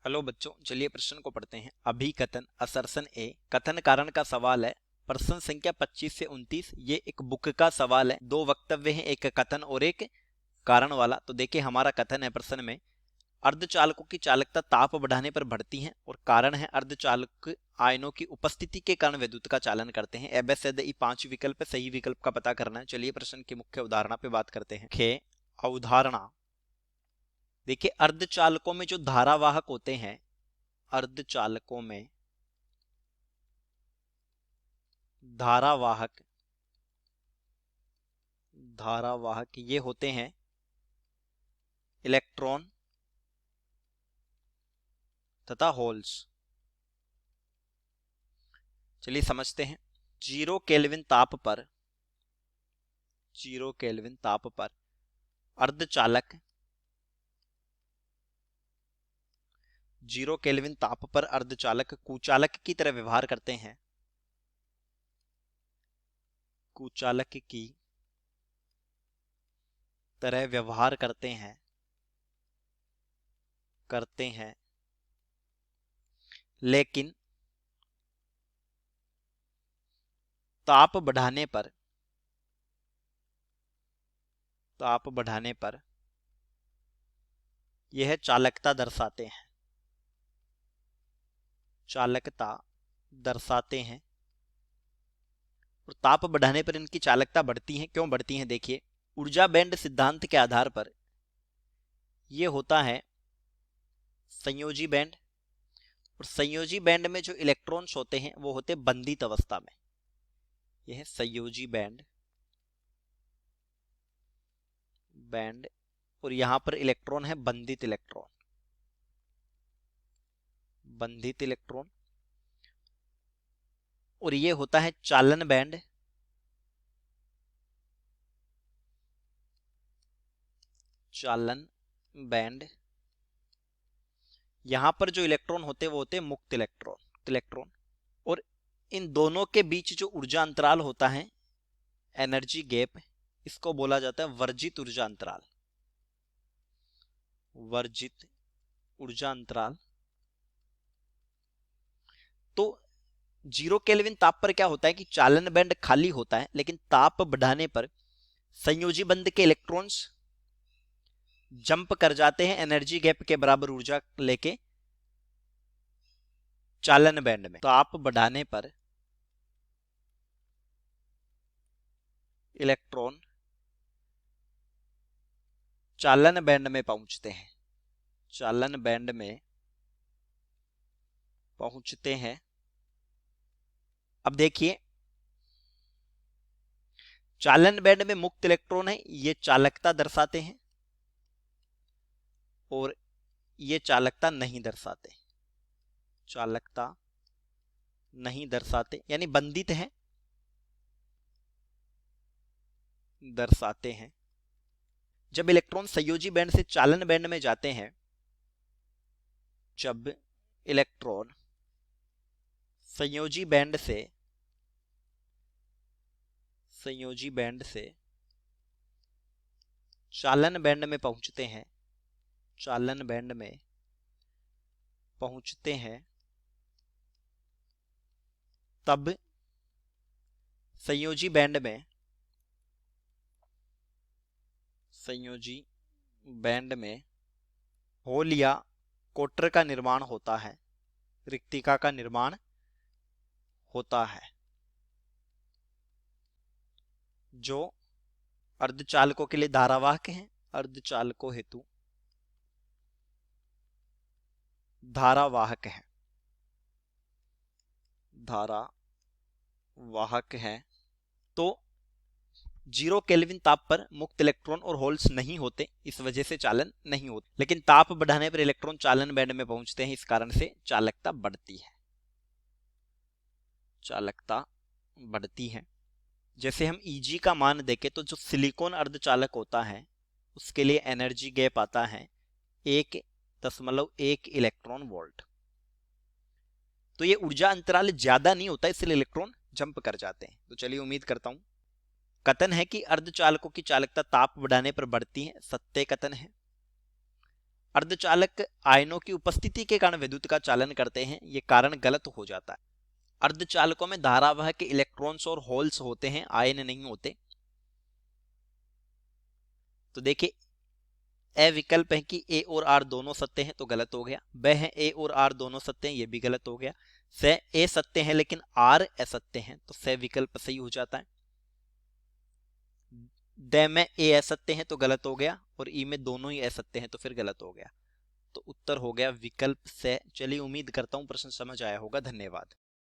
Hello बच्चों, चलिए प्रश्न को पढ़ते हैं। अभिकथन असर्सन ए कथन कारण का सवाल है। प्रश्न संख्या 25 से 29। ये एक बुक का सवाल है। दो वक्तव्य हैं, एक कथन और एक कारण वाला। तो देखिए हमारा कथन है प्रश्न में, अर्धचालकों की चालकता ताप बढ़ाने पर बढ़ती है और कारण है अर्धचालक आयनों की उपस्थिति के कारण विद्युत का चालन करते हैं। एबेसेद 5 विकल्प है, सही विकल्प का पता करना है। चलिए प्रश्न की मुख्य उदाहरणा पे बात करते हैं। खे अवधारणा। देखिए अर्धचालकों में जो धारावाहक होते हैं, अर्धचालकों में धारावाहक धारावाहक ये होते हैं इलेक्ट्रॉन तथा होल्स। चलिए समझते हैं। जीरो केल्विन ताप पर अर्धचालक अर्धचालक कुचालक की तरह व्यवहार करते हैं। कुचालक की तरह व्यवहार करते हैं लेकिन ताप बढ़ाने पर यह चालकता दर्शाते हैं और ताप बढ़ाने पर इनकी चालकता बढ़ती है। क्यों बढ़ती है? देखिए ऊर्जा बैंड सिद्धांत के आधार पर यह होता है संयोजी बैंड, और संयोजी बैंड में जो इलेक्ट्रॉन्स होते हैं वो होते बंधित अवस्था में। यह है संयोजी बैंड और यहां पर इलेक्ट्रॉन है बंधित इलेक्ट्रॉन। और ये होता है चालन बैंड। यहां पर जो इलेक्ट्रॉन होते हैं वो होते हैं मुक्त इलेक्ट्रॉन। और इन दोनों के बीच जो ऊर्जा अंतराल होता है, एनर्जी गैप, इसको बोला जाता है वर्जित ऊर्जा अंतराल। तो जीरो केल्विन ताप पर क्या होता है कि चालन बैंड खाली होता है, लेकिन ताप बढ़ाने पर संयोजी बंध के इलेक्ट्रॉन्स जंप कर जाते हैं एनर्जी गैप के बराबर ऊर्जा लेके चालन बैंड में। ताप बढ़ाने पर इलेक्ट्रॉन चालन बैंड में पहुंचते हैं। अब देखिए चालन बैंड में मुक्त इलेक्ट्रॉन है, ये चालकता दर्शाते हैं और ये चालकता नहीं दर्शाते, यानी बंधित है, दर्शाते हैं। जब इलेक्ट्रॉन संयोजी बैंड से चालन बैंड में जाते हैं, जब इलेक्ट्रॉन संयोजी बैंड से चालन बैंड में पहुंचते हैं, तब संयोजी बैंड में होल या कोटर का निर्माण होता है, रिक्तिका का निर्माण होता है, जो अर्धचालकों के लिए धारावाहक हैं। अर्धचालकों हेतु धारावाहक हैं। तो जीरो केल्विन ताप पर मुक्त इलेक्ट्रॉन और होल्स नहीं होते, इस वजह से चालन नहीं होते, लेकिन ताप बढ़ाने पर इलेक्ट्रॉन चालन बैंड में पहुंचते हैं, इस कारण से चालकता बढ़ती है। जैसे हम Eg का मान देखें तो जो सिलिकॉन अर्धचालक होता है उसके लिए एनर्जी गैप आता है 1.1 इलेक्ट्रॉन वोल्ट। तो ये ऊर्जा अंतराल ज्यादा नहीं होता, इसलिए इलेक्ट्रॉन जंप कर जाते हैं। तो चलिए उम्मीद करता हूं। कथन है कि अर्धचालकों की चालकता ताप बढ़ाने पर बढ़ती है, सत्य कथन है। अर्धचालक आयनों की उपस्थिति के कारण विद्युत का चालन करते हैं, ये कारण गलत हो जाता है। अर्धचालकों में धारावाह के इलेक्ट्रॉन्स और होल्स होते हैं, आयन नहीं होते। तो देखिए ए विकल्प है कि ए और आर दोनों सत्य हैं, तो गलत हो गया। ब है ए और आर दोनों सत्य हैं, ये भी गलत हो गया। स ए सत्य है लेकिन आर असत्य हैं, तो स विकल्प सही हो जाता है। द में ए असत्य हैं तो गलत हो गया, और ई में दोनों ही असत्य हैं तो फिर गलत हो गया। तो उत्तर हो गया विकल्प से। चलिए उम्मीद करता हूं प्रश्न समझ आया होगा। धन्यवाद।